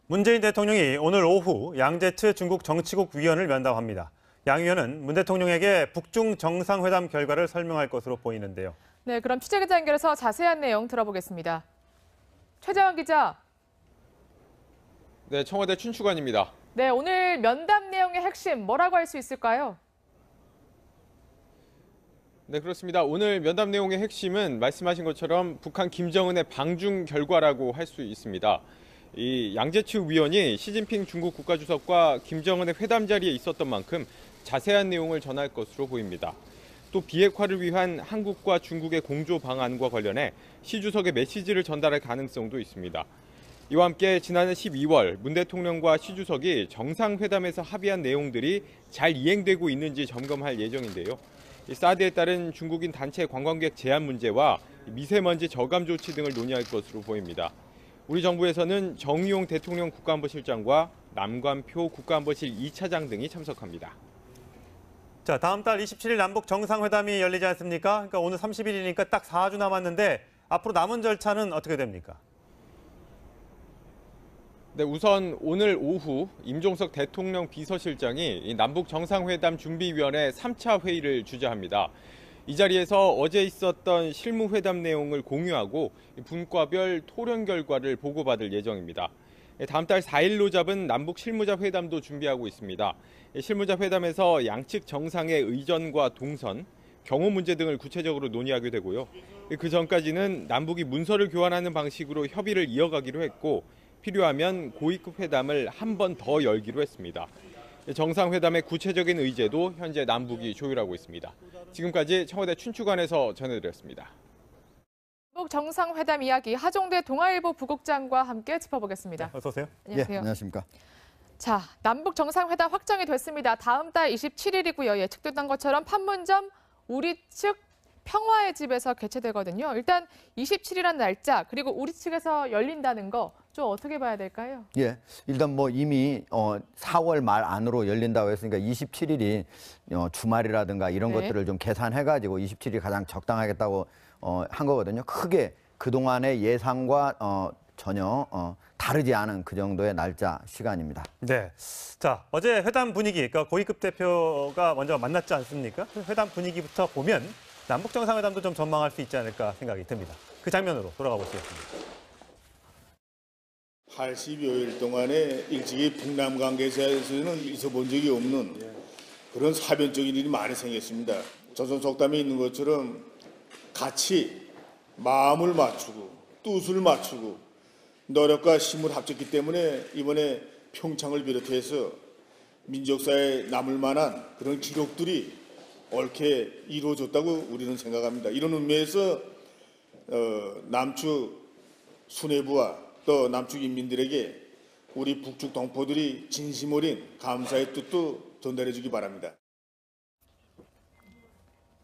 문재인 대통령이 오늘 오후 양제츠 중국 정치국 위원을 면담합니다. 양 위원은 문 대통령에게 북중 정상회담 결과를 설명할 것으로 보이는데요. 네, 그럼 취재기자 연결해서 자세한 내용 들어보겠습니다. 최재원 기자. 네, 청와대 춘추관입니다. 네, 오늘 면담 내용의 핵심 뭐라고 할 수 있을까요? 네, 그렇습니다. 오늘 면담 내용의 핵심은 말씀하신 것처럼 북한 김정은의 방중 결과라고 할 수 있습니다. 이 양제츠 위원이 시진핑 중국 국가주석과 김정은의 회담 자리에 있었던 만큼 자세한 내용을 전할 것으로 보입니다. 또 비핵화를 위한 한국과 중국의 공조 방안과 관련해 시 주석의 메시지를 전달할 가능성도 있습니다. 이와 함께 지난해 12월 문 대통령과 시 주석이 정상회담에서 합의한 내용들이 잘 이행되고 있는지 점검할 예정인데요. 사드에 따른 중국인 단체 관광객 제한 문제와 미세먼지 저감 조치 등을 논의할 것으로 보입니다. 우리 정부에서는 정의용 대통령 국가안보실장과 남관표 국가안보실 2차장 등이 참석합니다. 자, 다음 달 27일 남북 정상회담이 열리지 않습니까? 그러니까 오늘 30일이니까 딱 4주 남았는데 앞으로 남은 절차는 어떻게 됩니까? 네, 우선 오늘 오후 임종석 대통령 비서실장이 남북 정상회담 준비위원회 3차 회의를 주재합니다. 이 자리에서 어제 있었던 실무회담 내용을 공유하고 분과별 토론 결과를 보고받을 예정입니다. 다음 달 4일로 잡은 남북 실무자 회담도 준비하고 있습니다. 실무자 회담에서 양측 정상의 의전과 동선, 경호 문제 등을 구체적으로 논의하게 되고요. 그 전까지는 남북이 문서를 교환하는 방식으로 협의를 이어가기로 했고 필요하면 고위급 회담을 한 번 더 열기로 했습니다. 정상회담의 구체적인 의제도 현재 남북이 조율하고 있습니다. 지금까지 청와대 춘추관에서 전해드렸습니다. 남북 정상회담 이야기 하종대 동아일보 부국장과 함께 짚어보겠습니다. 네, 어서 오세요. 안녕하세요. 예, 안녕하십니까. 자, 남북 정상회담 확정이 됐습니다. 다음 달 27일이고요. 예측됐던 것처럼 판문점 우리 측 평화의 집에서 개최되거든요. 일단 27일이라는 날짜 그리고 우리 측에서 열린다는 거 좀 어떻게 봐야 될까요? 예, 일단 뭐 이미 4월 말 안으로 열린다고 했으니까 27일이 주말이라든가 이런 네. 것들을 좀 계산해가지고 27일이 가장 적당하겠다고 한 거거든요. 크게 그동안의 예상과 전혀 다르지 않은 그 정도의 날짜 시간입니다. 네. 자, 어제 회담 분위기, 그러니까 고위급 대표가 먼저 만났지 않습니까? 그 회담 분위기부터 보면 남북 정상회담도 좀 전망할 수 있지 않을까 생각이 듭니다. 그 장면으로 돌아가 보시겠습니다. 80여일 동안에 일찍이 북남 관계에서는 있어 본 적이 없는 그런 사변적인 일이 많이 생겼습니다. 조선 속담에 있는 것처럼 같이 마음을 맞추고 뜻을 맞추고 노력과 힘을 합쳤기 때문에 이번에 평창을 비롯해서 민족사에 남을 만한 그런 기록들이 옳게 이루어졌다고 우리는 생각합니다. 이런 의미에서 남측 수뇌부와 또 남측 인민들에게 우리 북측 동포들이 진심 어린 감사의 뜻도 전달해 주기 바랍니다.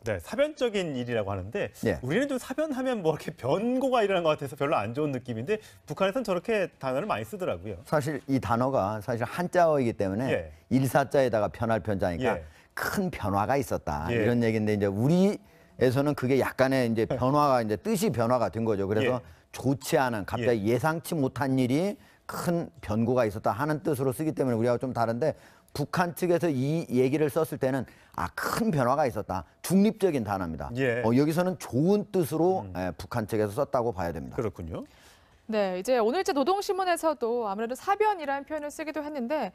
네, 사변적인 일이라고 하는데 예. 우리는 좀 사변하면 뭐 이렇게 변고가 일어나는 것 같아서 별로 안 좋은 느낌인데 북한에서는 저렇게 단어를 많이 쓰더라고요. 사실 이 단어가 사실 한자어이기 때문에 예. 일사자에다가 편할 편자니까 예. 큰 변화가 있었다. 예. 이런 얘기인데 이제 우리에서는 그게 약간의 이제 변화가 이제 뜻이 변화가 된 거죠. 그래서 예. 좋지 않은 갑자기 예상치 못한 일이 큰 변고가 있었다 하는 뜻으로 쓰기 때문에 우리하고 좀 다른데 북한 측에서 이 얘기를 썼을 때는 큰 변화가 있었다. 중립적인 단어입니다. 예. 여기서는 좋은 뜻으로 북한 측에서 썼다고 봐야 됩니다. 그렇군요. 네, 이제 오늘자 노동신문에서도 아무래도 사변이라는 표현을 쓰기도 했는데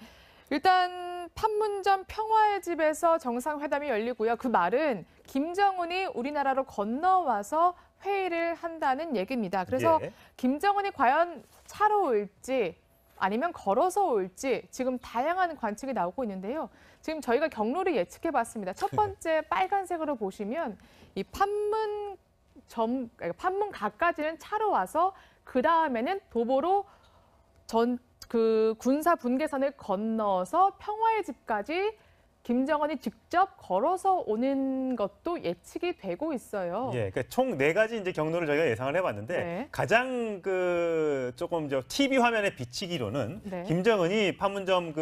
일단 판문점 평화의 집에서 정상회담이 열리고요. 그 말은 김정은이 우리나라로 건너와서 회의를 한다는 얘기입니다. 그래서 예. 김정은이 과연 차로 올지 아니면 걸어서 올지 지금 다양한 관측이 나오고 있는데요. 지금 저희가 경로를 예측해 봤습니다. 첫 번째 빨간색으로 보시면 이 판문가까지는 차로 와서 그 다음에는 도보로 군사 분계선을 건너서 평화의 집까지 김정은이 직접 걸어서 오는 것도 예측이 되고 있어요. 예, 그러니까 총 4가지 이제 경로를 저희가 예상을 해봤는데 네. 가장 조금 TV 화면에 비치기로는 네. 김정은이 판문점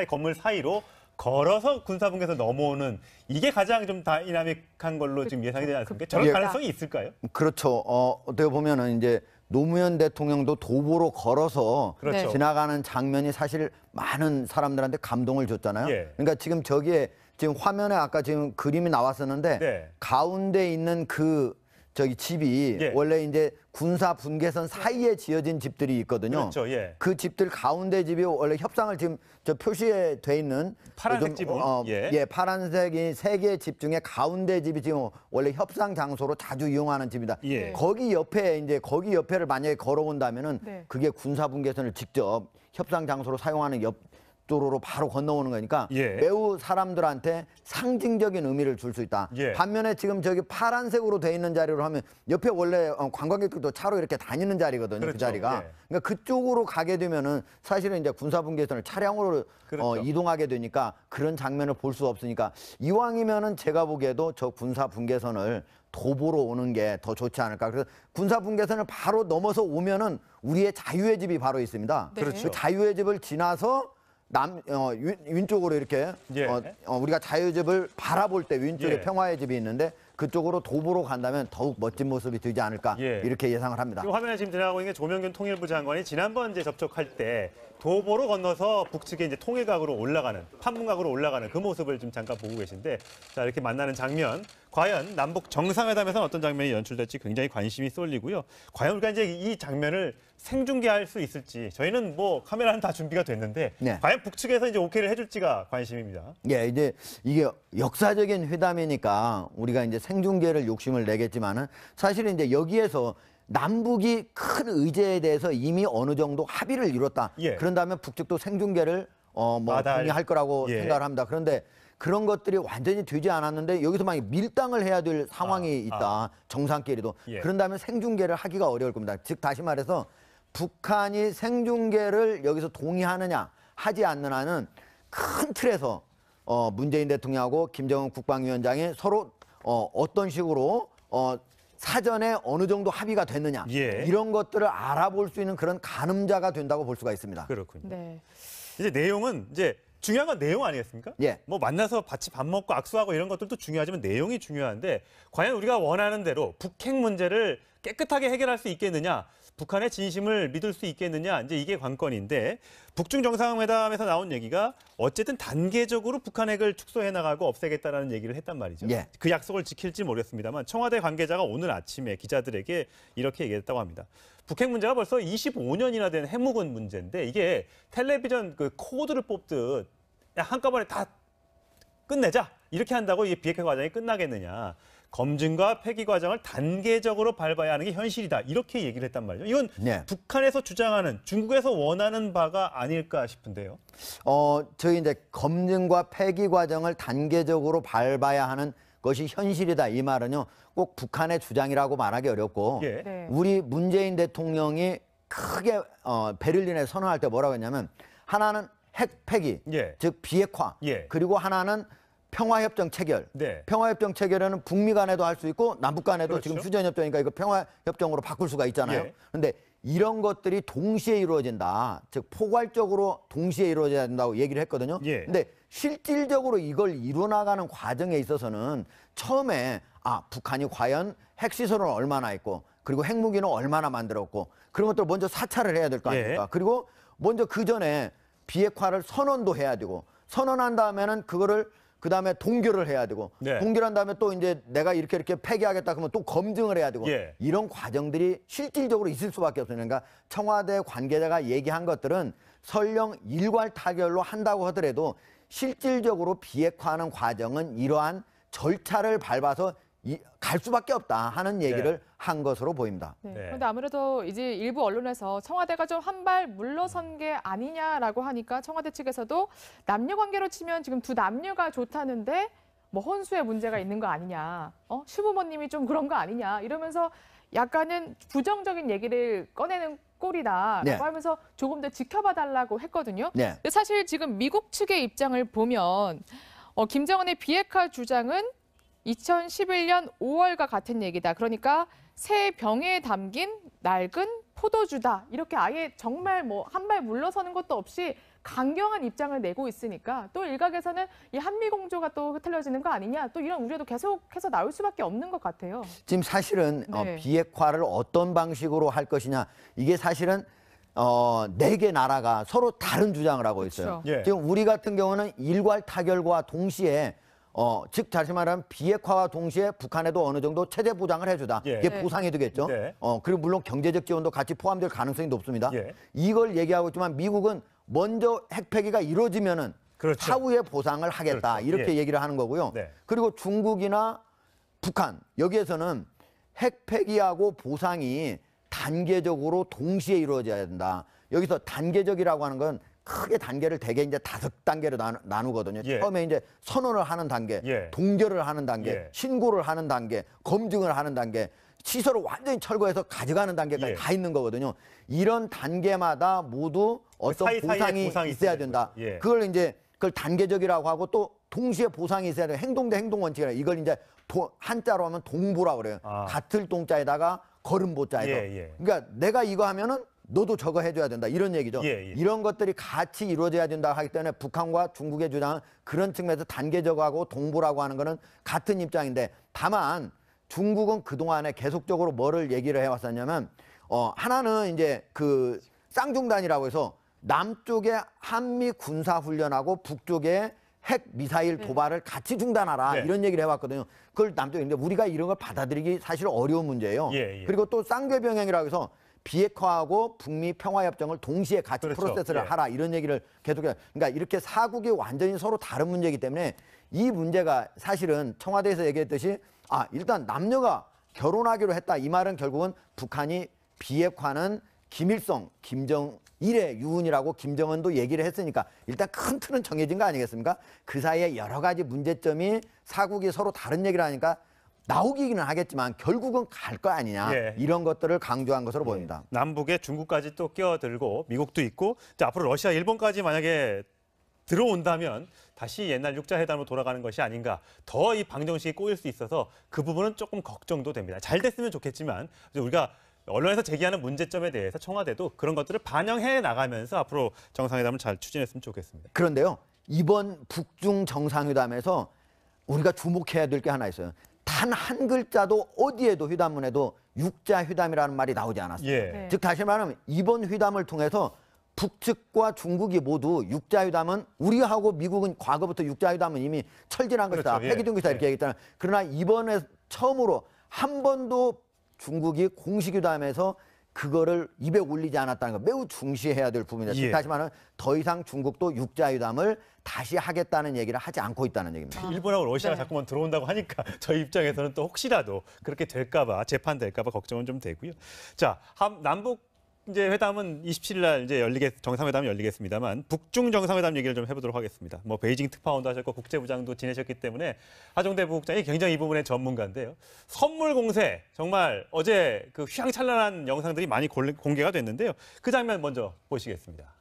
건물 사이로 걸어서 군사분계에서 넘어오는 이게 가장 좀 다이나믹한 걸로 지금 예상이 되지 않습니까? 저런 예. 가능성이 있을까요? 그렇죠. 어떻게 보면은 이제 노무현 대통령도 도보로 걸어서 그렇죠. 지나가는 장면이 사실 많은 사람들한테 감동을 줬잖아요. 예. 그러니까 지금 저기에 지금 화면에 아까 지금 그림이 나왔었는데 네. 가운데 있는 그 저기 집이 예. 원래 이제 군사 분계선 사이에 지어진 집들이 있거든요. 그렇죠. 예. 그 집들 가운데 집이 원래 협상을 지금 저 표시에 돼 있는 파란색 좀, 집은? 예. 예, 파란색이 세 개의 집 중에 가운데 집이 지금 원래 협상 장소로 자주 이용하는 집이다. 예. 거기 옆에 이제 거기 옆에를 만약에 걸어온다면은 네. 그게 군사 분계선을 직접 협상 장소로 사용하는 옆 도로로 바로 건너오는 거니까 예. 매우 사람들한테 상징적인 의미를 줄 수 있다. 예. 반면에 지금 저기 파란색으로 돼 있는 자리로 하면 옆에 원래 관광객들도 차로 이렇게 다니는 자리거든요. 그렇죠. 그 자리가. 예. 그러니까 그쪽으로 가게 되면은 사실은 이제 군사분계선을 차량으로 그렇죠. 이동하게 되니까 그런 장면을 볼 수 없으니까 이왕이면은 제가 보기에도 저 군사분계선을 도보로 오는 게 더 좋지 않을까. 그래서 군사분계선을 바로 넘어서 오면은 우리의 자유의 집이 바로 있습니다. 네. 그렇죠. 그 자유의 집을 지나서 윈쪽으로 이렇게 예. 우리가 자유집을 바라볼 때 윈쪽에 예. 평화의 집이 있는데 그쪽으로 도보로 간다면 더욱 멋진 모습이 되지 않을까 예. 이렇게 예상을 합니다. 지금 화면에 지금 지나가고 있는 게 조명균 통일부 장관이 지난번 이제 접촉할 때 도보로 건너서 북측에 이제 통일각으로 올라가는 판문각으로 올라가는 그 모습을 좀 잠깐 보고 계신데 자 이렇게 만나는 장면 과연 남북 정상회담에서는 어떤 장면이 연출될지 굉장히 관심이 쏠리고요. 과연 우리가 이제 이 장면을 생중계할 수 있을지 저희는 뭐 카메라는 다 준비가 됐는데 네. 과연 북측에서 이제 오케이를 해줄지가 관심입니다. 예, 이제 이게 역사적인 회담이니까 우리가 이제 생중계를 욕심을 내겠지만은 사실은 이제 여기에서 남북이 큰 의제에 대해서 이미 어느 정도 합의를 이뤘다. 예. 그런다면 북측도 생중계를 뭐 마다할- 동의할 거라고 예. 생각을 합니다. 그런데 그런 것들이 완전히 되지 않았는데 여기서 만약 밀당을 해야 될 상황이 있다. 정상끼리도. 예. 그런다면 생중계를 하기가 어려울 겁니다. 즉 다시 말해서 북한이 생중계를 여기서 동의하느냐 하지 않느냐는 큰 틀에서 문재인 대통령하고 김정은 국방위원장이 서로 어떤 식으로 사전에 어느 정도 합의가 됐느냐 예. 이런 것들을 알아볼 수 있는 그런 가늠자가 된다고 볼 수가 있습니다. 그렇군요. 네. 이제 내용은 이제 중요한 건 내용 아니겠습니까? 예. 뭐 만나서 같이 밥 먹고 악수하고 이런 것들도 중요하지만 내용이 중요한데 과연 우리가 원하는 대로 북핵 문제를 깨끗하게 해결할 수 있겠느냐? 북한의 진심을 믿을 수 있겠느냐? 이제 이게 관건인데 북중 정상회담에서 나온 얘기가 어쨌든 단계적으로 북한 핵을 축소해 나가고 없애겠다라는 얘기를 했단 말이죠. 예. 그 약속을 지킬지 모르겠습니다만 청와대 관계자가 오늘 아침에 기자들에게 이렇게 얘기했다고 합니다. 북핵 문제가 벌써 25년이나 된 해묵은 문제인데 이게 텔레비전 그 코드를 뽑듯 야, 한꺼번에 다 끝내자 이렇게 한다고 이게 비핵화 과정이 끝나겠느냐. 검증과 폐기 과정을 단계적으로 밟아야 하는 게 현실이다. 이렇게 얘기를 했단 말이죠. 이건 네. 북한에서 주장하는 중국에서 원하는 바가 아닐까 싶은데요. 저희 이제 검증과 폐기 과정을 단계적으로 밟아야 하는 것이 현실이다. 이 말은요. 꼭 북한의 주장이라고 말하기 어렵고 예. 네. 우리 문재인 대통령이 크게 베를린에 선언할 때 뭐라고 했냐면 하나는 핵 폐기, 예. 즉 비핵화, 예. 그리고 하나는 평화협정 체결. 네. 평화협정 체결에는 북미 간에도 할 수 있고 남북 간에도 그렇죠. 지금 휴전협정이니까 이거 평화협정으로 바꿀 수가 있잖아요. 예. 그런데 이런 것들이 동시에 이루어진다. 즉 포괄적으로 동시에 이루어져야 된다고 얘기를 했거든요. 예. 근데 실질적으로 이걸 이뤄나가는 과정에 있어서는 처음에 북한이 과연 핵시설을 얼마나 했고 그리고 핵무기는 얼마나 만들었고 그런 것들을 먼저 사찰을 해야 될 거 아닙니까? 예. 그리고 먼저 그 전에 비핵화를 선언도 해야 되고 선언한 다음에는 그거를 그다음에 동결을 해야 되고 네. 동결한 다음에 또 이제 내가 이렇게 폐기하겠다 그러면 또 검증을 해야 되고 예. 이런 과정들이 실질적으로 있을 수밖에 없어요. 그러니까 청와대 관계자가 얘기한 것들은 설령 일괄 타결로 한다고 하더라도 실질적으로 비핵화하는 과정은 이러한 절차를 밟아서 갈 수밖에 없다 하는 얘기를 네. 한 것으로 보입니다. 네. 네. 그런데 아무래도 이제 일부 언론에서 청와대가 좀 한 발 물러선 게 아니냐라고 하니까 청와대 측에서도 남녀 관계로 치면 지금 두 남녀가 좋다는데 뭐 혼수에 문제가 있는 거 아니냐, 시부모님이 좀 그런 거 아니냐 이러면서 약간은 부정적인 얘기를 꺼내는 꼴이다라고 네. 하면서 조금 더 지켜봐 달라고 했거든요. 네. 근데 사실 지금 미국 측의 입장을 보면 김정은의 비핵화 주장은 2011년 5월과 같은 얘기다. 그러니까 새 병에 담긴 낡은 포도주다 이렇게 아예 정말 뭐 한 발 물러서는 것도 없이 강경한 입장을 내고 있으니까 또 일각에서는 이 한미 공조가 또 흐트러지는 거 아니냐 또 이런 우려도 계속해서 나올 수밖에 없는 것 같아요. 지금 사실은 네. 비핵화를 어떤 방식으로 할 것이냐 이게 사실은 4개 나라가 서로 다른 주장을 하고 있어요. 그렇죠. 예. 지금 우리 같은 경우는 일괄 타결과 동시에 즉 다시 말하면 비핵화와 동시에 북한에도 어느 정도 체제 보장을 해주다. 예. 이게 네. 보상이 되겠죠. 네. 그리고 물론 경제적 지원도 같이 포함될 가능성이 높습니다. 예. 이걸 얘기하고 있지만 미국은 먼저 핵 폐기가 이루어지면은 그렇죠. 차후에 보상을 하겠다. 그렇죠. 이렇게 예. 얘기를 하는 거고요. 네. 그리고 중국이나 북한 여기에서는 핵 폐기하고 보상이 단계적으로 동시에 이루어져야 된다. 여기서 단계적이라고 하는 건 크게 단계를 대개 이제 5단계로 나누거든요. 예. 처음에 이제 선언을 하는 단계, 예. 동결을 하는 단계, 예. 신고를 하는 단계, 검증을 하는 단계, 시설을 완전히 철거해서 가져가는 단계까지 예. 다 있는 거거든요. 이런 단계마다 모두 어떤 사이사이에 보상이 보상이 있어야 있어야 된다. 되는 거죠. 예. 그걸 이제 그걸 단계적이라고 하고 또 동시에 보상이 있어야 돼. 행동 대 행동 원칙이라 이걸 이제 한자로 하면 동보라고 그래요. 아. 같을 동자에다가 걸음보자에서. 예, 예. 그러니까 내가 이거 하면은 너도 저거 해줘야 된다 이런 얘기죠. 예, 예. 이런 것들이 같이 이루어져야 된다 하기 때문에 북한과 중국의 주장은 그런 측면에서 단계적하고 동보라고 하는 거는 같은 입장인데 다만 중국은 그동안에 계속적으로 뭐를 얘기를 해왔었냐면 하나는 이제 그 쌍중단이라고 해서 남쪽에 한미 군사 훈련하고 북쪽에 핵 미사일 도발을 같이 중단하라 네. 이런 얘기를 해왔거든요. 그걸 남쪽인데 우리가 이런 걸 받아들이기 사실 어려운 문제예요. 예, 예. 그리고 또 쌍궤병행이라고 해서 비핵화하고 북미 평화협정을 동시에 같이 그렇죠. 프로세스를 예. 하라 이런 얘기를 계속해요. 그러니까 이렇게 사국이 완전히 서로 다른 문제이기 때문에 이 문제가 사실은 청와대에서 얘기했듯이 일단 남녀가 결혼하기로 했다. 이 말은 결국은 북한이 비핵화는 김일성, 김정일의 유운이라고 김정은도 얘기를 했으니까 일단 큰 틀은 정해진 거 아니겠습니까? 그 사이에 여러 가지 문제점이 사국이 서로 다른 얘기를 하니까 나오기는 하겠지만 결국은 갈 거 아니냐. 예. 이런 것들을 강조한 것으로 보입니다. 남북에 중국까지 또 끼어들고 미국도 있고 이제 앞으로 러시아, 일본까지 만약에 들어온다면 다시 옛날 육자회담으로 돌아가는 것이 아닌가. 더 이 방정식이 꼬일 수 있어서 그 부분은 조금 걱정도 됩니다. 잘 됐으면 좋겠지만 우리가 언론에서 제기하는 문제점에 대해서 청와대도 그런 것들을 반영해 나가면서 앞으로 정상회담을 잘 추진했으면 좋겠습니다. 그런데요. 이번 북중 정상회담에서 우리가 주목해야 될 게 하나 있어요. 단 한 글자도 어디에도 회담문에도 육자회담이라는 말이 나오지 않았어요. 예. 네. 즉 다시 말하면 이번 회담을 통해서 북측과 중국이 모두 육자회담은 우리하고 미국은 과거부터 육자회담은 이미 철진한 것이다. 그렇죠. 예. 폐기등기다 이렇게 얘기했잖아요. 그러나 이번에 처음으로 한 번도 중국이 공식회담에서 그거를 입에 올리지 않았다는 거 매우 중시해야 될 부분이다. 즉 예. 다시 말하면 더 이상 중국도 육자회담을 다시 하겠다는 얘기를 하지 않고 있다는 얘기입니다. 일본하고 러시아가 네. 자꾸만 들어온다고 하니까 저희 입장에서는 또 혹시라도 그렇게 될까 봐 재판될까 봐 걱정은 좀 되고요. 자, 남북 이제 회담은 27일 날 이제 정상회담이 열리겠습니다만 북중 정상회담 얘기를 좀 해보도록 하겠습니다. 뭐 베이징 특파원도 하셨고 국제부장도 지내셨기 때문에 하정대 부국장이 굉장히 이 부분의 전문가인데요. 선물 공세 정말 어제 그 휘황찬란한 영상들이 많이 공개가 됐는데요. 그 장면 먼저 보시겠습니다.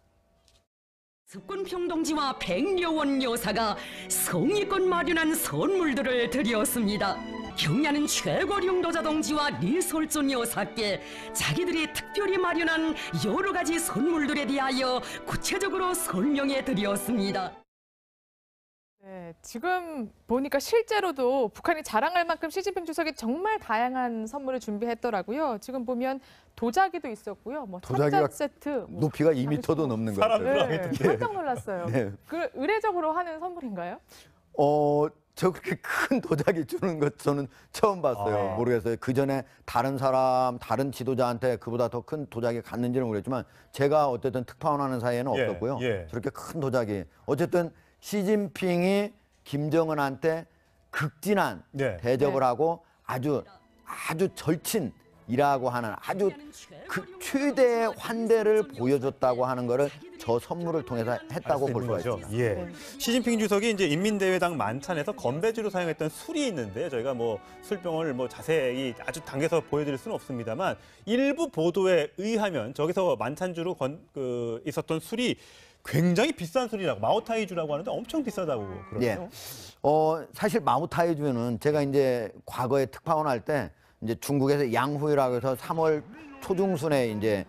석군평동지와 백려원 여사가 성의껏 마련한 선물들을 드렸습니다. 경야는 최고령도 자동지와 리솔존 여사께 자기들이 특별히 마련한 여러 가지 선물들에 대하여 구체적으로 설명해 드렸습니다. 네, 지금 보니까 실제로도 북한이 자랑할 만큼 시진핑 주석이 정말 다양한 선물을 준비했더라고요. 지금 보면 도자기도 있었고요. 뭐 도자기가 찻잔 세트, 뭐 높이가 2m도 넘는 것 사람 같아요. 들어가겠던데. 깜짝 놀랐어요. 네. 그 의례적으로 하는 선물인가요? 저 그렇게 큰 도자기 주는 것 저는 처음 봤어요. 아. 모르겠어요. 그 전에 다른 지도자한테 그보다 더 큰 도자기 갔는지는 모르겠지만 제가 어쨌든 특파원 하는 사이에는 예, 없었고요. 예. 저렇게 큰 도자기. 어쨌든 시진핑이 김정은한테 극진한 네. 대접을 네. 하고 아주 절친이라고 하는 아주 그 최대의 환대를 보여줬다고 하는 거를 저 선물을 통해서 했다고 볼 수가 있습니다. 예. 네. 시진핑 주석이 이제 인민대회당 만찬에서 건배주로 사용했던 술이 있는데 저희가 뭐 술병을 뭐 자세히 아주 당겨서 보여드릴 수는 없습니다만 일부 보도에 의하면 저기서 만찬주로 있었던 술이 굉장히 비싼 술이라고 마오타이주라고 하는데 엄청 비싸다고 그러네요. 사실 마오타이주는 제가 이제 과거에 특파원 할 때 이제 중국에서 양후이라고 해서 3월 초중순에 이제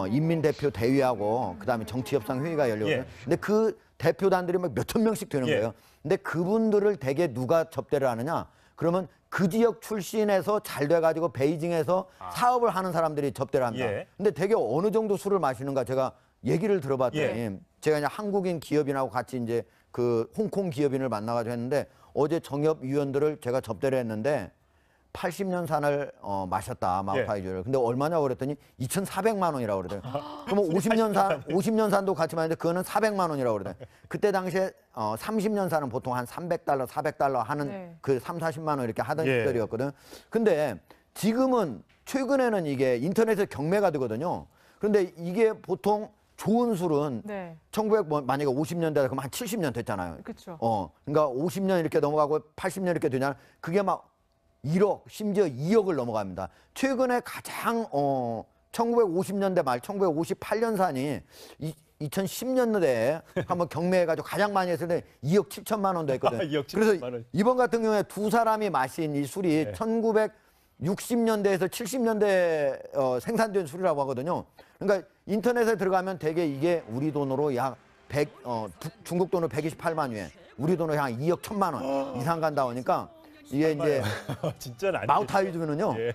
인민대표 대위하고 그다음에 정치협상회의가 열리거든요. 예. 근데 그 대표단들이 막 몇천 명씩 되는 예. 거예요. 근데 그분들을 대개 누가 접대를 하느냐? 그러면 그 지역 출신에서 잘 돼가지고 베이징에서 사업을 하는 사람들이 접대를 합니다. 예. 근데 되게 어느 정도 술을 마시는가 제가 얘기를 들어봤더니 예. 제가 이제 한국인 기업인하고 같이 이제 그 홍콩 기업인을 만나가지고 했는데 어제 정협위원들을 제가 접대를 했는데 80년 산을 마셨다 마우파이주를. 근데 얼마냐고 그랬더니 2,400만 원이라고 그러더라고요. 그러면 50년 산도 같이 마셨는데 그거는 400만 원이라고 그러더라고요. 그때 당시에 30년 산은 보통 한 300달러, 400달러 하는 네. 그 3, 40만 원 이렇게 하던 예. 시절이었거든. 근데 지금은 최근에는 이게 인터넷에 경매가 되거든요. 그런데 이게 보통 좋은 술은 네. 1900 만약에 50년대다 그럼 한 70년 됐잖아요. 그렇죠. 그러니까 50년 이렇게 넘어가고 80년 이렇게 되잖아요. 그게 막 1억 심지어 2억을 넘어갑니다. 최근에 가장 1950년대 말 1958년산이 2010년대에 한번 경매해가지고 가장 많이 했을 때 2억 7천만 원도 했거든요. 2억 7천만 그래서 원. 이번 같은 경우에 두 사람이 마신 이 술이 1960년대에서 70년대 생산된 술이라고 하거든요. 그러니까 인터넷에 들어가면 대개 이게 우리 돈으로 약 100, 중국 돈으로 128만 yuan, 우리 돈으로 한 2억 1천만 원 이상 간다 보니까 이게 이제 진짜는 아니죠. 마우타이주는요. 예.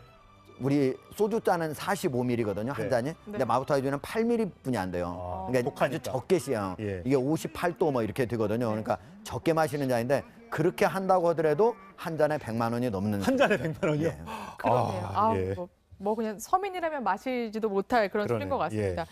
우리 소주 잔은 45ml거든요, 한 네. 잔이. 근데 마우타이주는 8ml뿐이 안 돼요. 그러니까 독하니까. 아주 적게 시요. 예. 이게 58도 뭐 이렇게 되거든요. 그러니까 적게 마시는 잔인데 그렇게 한다고 하더라도 한 잔에 100만 원이 넘는. 한 잔에 100만 원이요? 예. 그러네요. 예. 뭐 그냥 서민이라면 마시지도 못할 그런 술인 것 그러네요. 같습니다.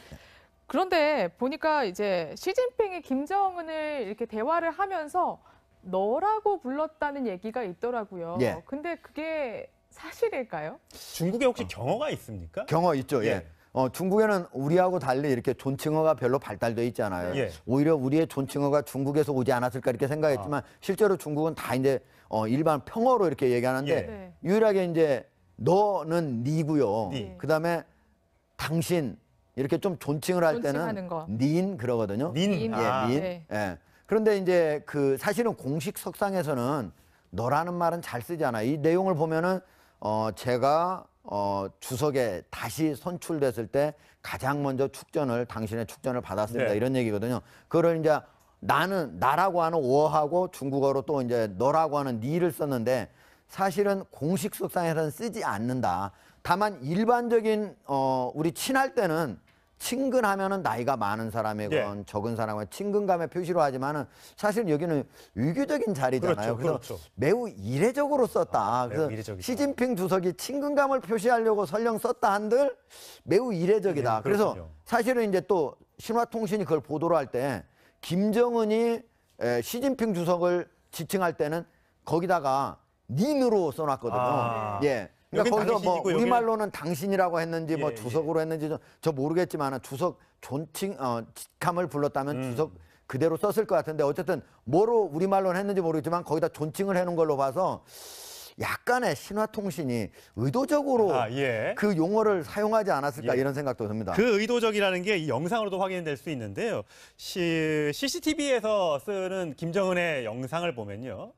그런데 보니까 이제 시진핑이 김정은을 이렇게 대화를 하면서 너라고 불렀다는 얘기가 있더라고요. 예. 근데 그게 사실일까요? 중국에 혹시 경어가 있습니까? 경어 있죠. 예. 예. 중국에는 우리하고 달리 이렇게 존칭어가 별로 발달돼 있지 않아요. 예. 오히려 우리의 존칭어가 중국에서 오지 않았을까 이렇게 생각했지만 실제로 중국은 다 이제 일반 평어로 이렇게 얘기하는데 예. 네. 유일하게 이제 너는 니고요. 니. 그다음에 당신 이렇게 좀 존칭을 할 존칭하는 때는 거. 닌 그러거든요. 닌. 닌. 아. 닌. 네. 예. 그런데 이제 그 사실은 공식 석상에서는 너라는 말은 잘 쓰지 않아요. 이 내용을 보면은 제가 주석에 다시 선출됐을 때 가장 먼저 당신의 축전을 받았습니다. 네. 이런 얘기거든요. 그걸 이제 나라고 하는 어하고 중국어로 또 이제 너라고 하는 니를 썼는데 사실은 공식 석상에서는 쓰지 않는다. 다만 일반적인 우리 친할 때는 친근하면은 나이가 많은 사람이건 적은 사람이건 친근감의 표시로 하지만은 사실 여기는 위교적인 자리잖아요. 그렇죠. 매우 이례적으로 썼다. 매우 그래서 이례적이다. 시진핑 주석이 친근감을 표시하려고 설령 썼다 한들 매우 이례적이다. 그래서 그렇군요. 사실은 이제 또 신화통신이 그걸 보도를 할 때 김정은이 시진핑 주석을 지칭할 때는 거기다가 닌으로 써놨거든요. 아. 예. 여긴 그러니까 거기서 뭐 당신이고 여기는- 우리말로는 당신이라고 했는지 뭐 예, 주석으로 했는지 저 모르겠지만 주석 직함을 불렀다면 주석 그대로 썼을 것 같은데 어쨌든 뭐로 우리말로는 했는지 모르겠지만 거기다 존칭을 해놓은 걸로 봐서 약간의 신화통신이 의도적으로 예. 그 용어를 사용하지 않았을까 예. 이런 생각도 듭니다. 그 의도적이라는 게 이 영상으로도 확인될 수 있는데요. CCTV에서 쓰는 김정은의 영상을 보면요.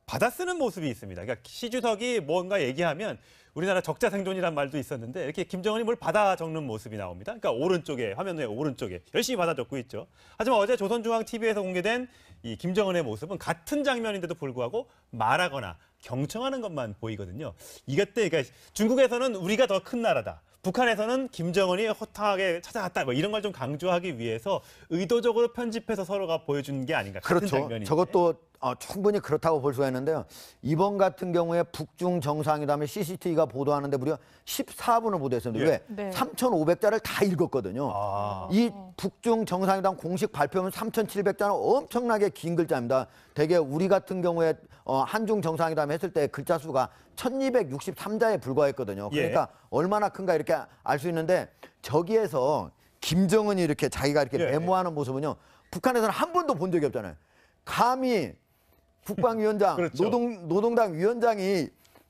받아쓰는 모습이 있습니다. 그러니까 시 주석이 뭔가 얘기하면 우리나라 적자생존이란 말도 있었는데 이렇게 김정은이 뭘 받아 적는 모습이 나옵니다. 그러니까 오른쪽에 화면의 오른쪽에 열심히 받아 적고 있죠. 하지만 어제 조선중앙TV에서 공개된 이 김정은의 모습은 같은 장면인데도 불구하고 말하거나 경청하는 것만 보이거든요. 이것 때 그러니까 중국에서는 우리가 더 큰 나라다. 북한에서는 김정은이 호탕하게 찾아갔다. 뭐 이런 걸 좀 강조하기 위해서 의도적으로 편집해서 서로가 보여준 게 아닌가. 같은 그렇죠. 장면인데. 저것도 충분히 그렇다고 볼 수가 있는데요. 이번 같은 경우에 북중 정상회담에 CCTV가 보도하는데 무려 14분을 보도했습니다. 예. 왜? 네. 3,500자를 다 읽었거든요. 아. 이 북중 정상회담 공식 발표면 3,700자는 엄청나게 긴 글자입니다. 되게 우리 같은 경우에 한중 정상회담 했을 때 글자 수가 1,263자에 불과했거든요. 그러니까 얼마나 큰가 이렇게 알 수 있는데 저기에서 김정은이 이렇게 자기가 이렇게 예. 메모하는 모습은요. 북한에서는 한 번도 본 적이 없잖아요. 감히 국방위원장, 그렇죠. 노동당 위원장이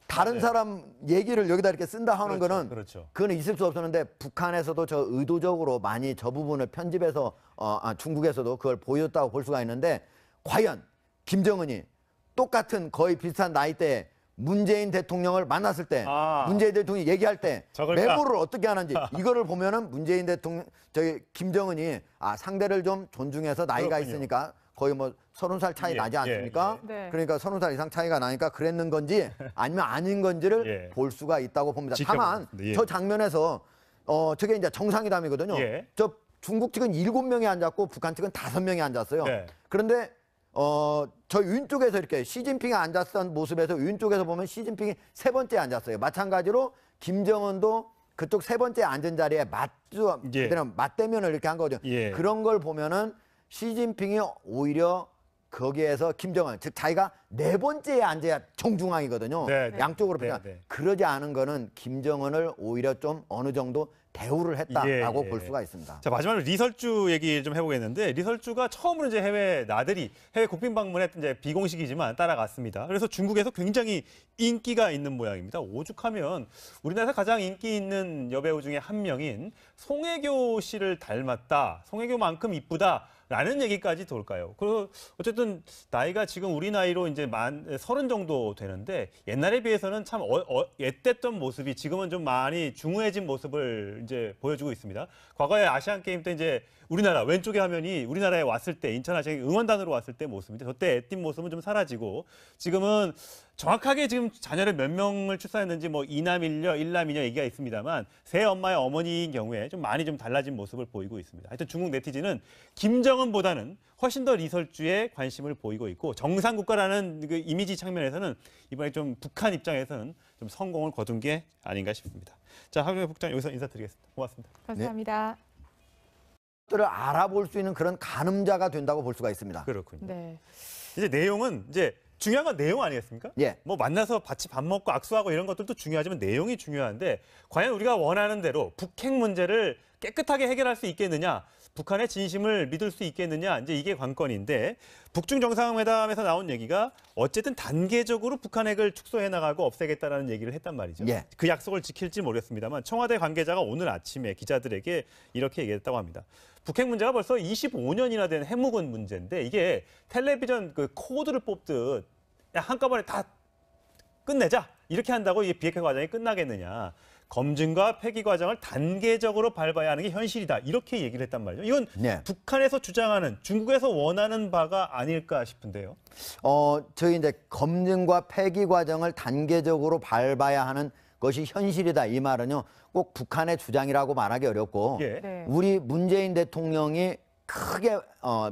다른 사람 얘기를 여기다 이렇게 쓴다 하는 그렇죠, 거는 그렇죠. 그거는 있을 수 없었는데 북한에서도 저 의도적으로 많이 저 부분을 편집해서 중국에서도 그걸 보였다고 볼 수가 있는데 과연 김정은이 똑같은 거의 비슷한 나이대에 문재인 대통령을 만났을 때 아. 문재인 대통령이 얘기할 때 저걸까? 메모를 어떻게 하는지 이거를 보면은 문재인 대통령 저기 김정은이 상대를 좀 존중해서 나이가 그렇군요. 있으니까 거의 뭐 30살 차이 예, 나지 않습니까? 예, 예. 네. 그러니까 30살 이상 차이가 나니까 그랬는 건지 아니면 아닌 건지를 예. 볼 수가 있다고 봅니다. 지켜보겠습니다. 다만 예. 저 장면에서 저게 이제 정상회담이거든요. 예. 저 중국 측은 7명이 앉았고 북한 측은 5명이 앉았어요. 네. 그런데 저 왼쪽에서 이렇게 시진핑이 앉았던 모습에서 왼쪽에서 보면 시진핑이 3번째 앉았어요. 마찬가지로 김정은도 그쪽 3번째 앉은 자리에 예. 그대로 맞대면을 이렇게 한 거죠. 예. 그런 걸 보면은 시진핑이 오히려 거기에서 김정은 즉 자기가 4번째에 앉아야 정중앙이거든요. 네, 네. 양쪽으로 네, 보면 네. 그러지 않은 거는 김정은을 오히려 좀 어느 정도 대우를 했다라고 예, 예. 볼 수가 있습니다. 자, 마지막으로 리설주 얘기 좀 해보겠는데, 리설주가 처음으로 이제 해외 나들이, 해외 국빈 방문에 이제 비공식이지만 따라갔습니다. 그래서 중국에서 굉장히 인기가 있는 모양입니다. 오죽하면 우리나라에서 가장 인기 있는 여배우 중에 한 명인 송혜교 씨를 닮았다, 송혜교만큼 이쁘다. 라는 얘기까지 돌까요? 그래서 어쨌든 나이가 지금 우리 나이로 이제 30 정도 되는데 옛날에 비해서는 참 앳됐던 모습이 지금은 좀 많이 중후해진 모습을 이제 보여주고 있습니다. 과거에 아시안 게임 때 이제 우리나라 왼쪽에 화면이 우리나라에 왔을 때 인천 아시안 응원단으로 왔을 때 모습인데 저때 앳띤 모습은 좀 사라지고 지금은 정확하게 지금 자녀를 몇 명을 출산했는지 뭐 이남 일녀, 일남 이녀 얘기가 있습니다만 새 엄마의 어머니인 경우에 좀 많이 좀 달라진 모습을 보이고 있습니다. 하여튼 중국 네티즌은 김정은보다는 훨씬 더 리설주에 관심을 보이고 있고 정상 국가라는 그 이미지 측면에서는 이번에 좀 북한 입장에서는 좀 성공을 거둔 게 아닌가 싶습니다. 자, 하경영 국장 여기서 인사드리겠습니다. 고맙습니다. 감사합니다. 들을 알아볼 수 있는 그런 가늠자가 된다고 볼 수가 있습니다. 그렇군요. 네. 이제 내용은 이제 중요한 건 내용 아니겠습니까? 예. 뭐 만나서 같이 밥 먹고 악수하고 이런 것들도 중요하지만 내용이 중요한데 과연 우리가 원하는 대로 북핵 문제를 깨끗하게 해결할 수 있겠느냐, 북한의 진심을 믿을 수 있겠느냐, 이제 이게 관건인데 북중 정상회담에서 나온 얘기가 어쨌든 단계적으로 북한 핵을 축소해 나가고 없애겠다라는 얘기를 했단 말이죠. 예. 그 약속을 지킬지 모르겠습니다만 청와대 관계자가 오늘 아침에 기자들에게 이렇게 얘기했다고 합니다. 북핵 문제가 벌써 25년이나 된 해묵은 문제인데 이게 텔레비전 그 코드를 뽑듯 야, 한꺼번에 다 끝내자 이렇게 한다고 이게 비핵화 과정이 끝나겠느냐. 검증과 폐기 과정을 단계적으로 밟아야 하는 게 현실이다. 이렇게 얘기를 했단 말이죠. 이건 네. 북한에서 주장하는 중국에서 원하는 바가 아닐까 싶은데요. 저희 이제 검증과 폐기 과정을 단계적으로 밟아야 하는 것이 현실이다. 이 말은요. 꼭 북한의 주장이라고 말하기 어렵고 예. 네. 우리 문재인 대통령이 크게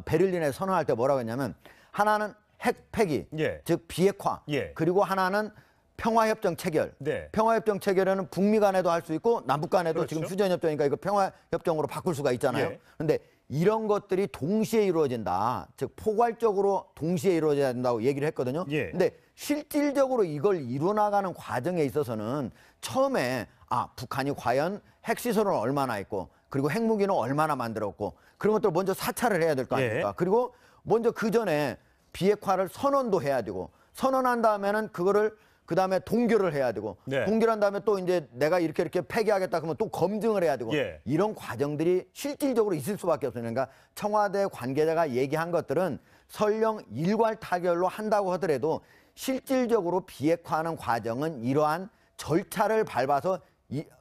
베를린에 선언할 때 뭐라고 했냐면 하나는 핵 폐기, 예. 즉 비핵화, 예. 그리고 하나는 평화협정 체결. 네. 평화협정 체결에는 북미 간에도 할 수 있고 남북 간에도 그렇죠. 지금 휴전협정이니까 이거 평화협정으로 바꿀 수가 있잖아요. 예. 그런데 이런 것들이 동시에 이루어진다. 즉 포괄적으로 동시에 이루어져야 된다고 얘기를 했거든요. 예. 근데 실질적으로 이걸 이루어나가는 과정에 있어서는 처음에 북한이 과연 핵시설은 얼마나 했고 그리고 핵무기는 얼마나 만들었고 그런 것들 먼저 사찰을 해야 될 거 아닙니까? 예. 그리고 먼저 그 전에 비핵화를 선언도 해야 되고 선언한 다음에는 그거를 그다음에 동결을 해야 되고 네. 동결한 다음에 또 이제 내가 이렇게 폐기하겠다 그러면 또 검증을 해야 되고 예. 이런 과정들이 실질적으로 있을 수밖에 없어요. 그러니까 청와대 관계자가 얘기한 것들은 설령 일괄 타결로 한다고 하더라도 실질적으로 비핵화하는 과정은 이러한 절차를 밟아서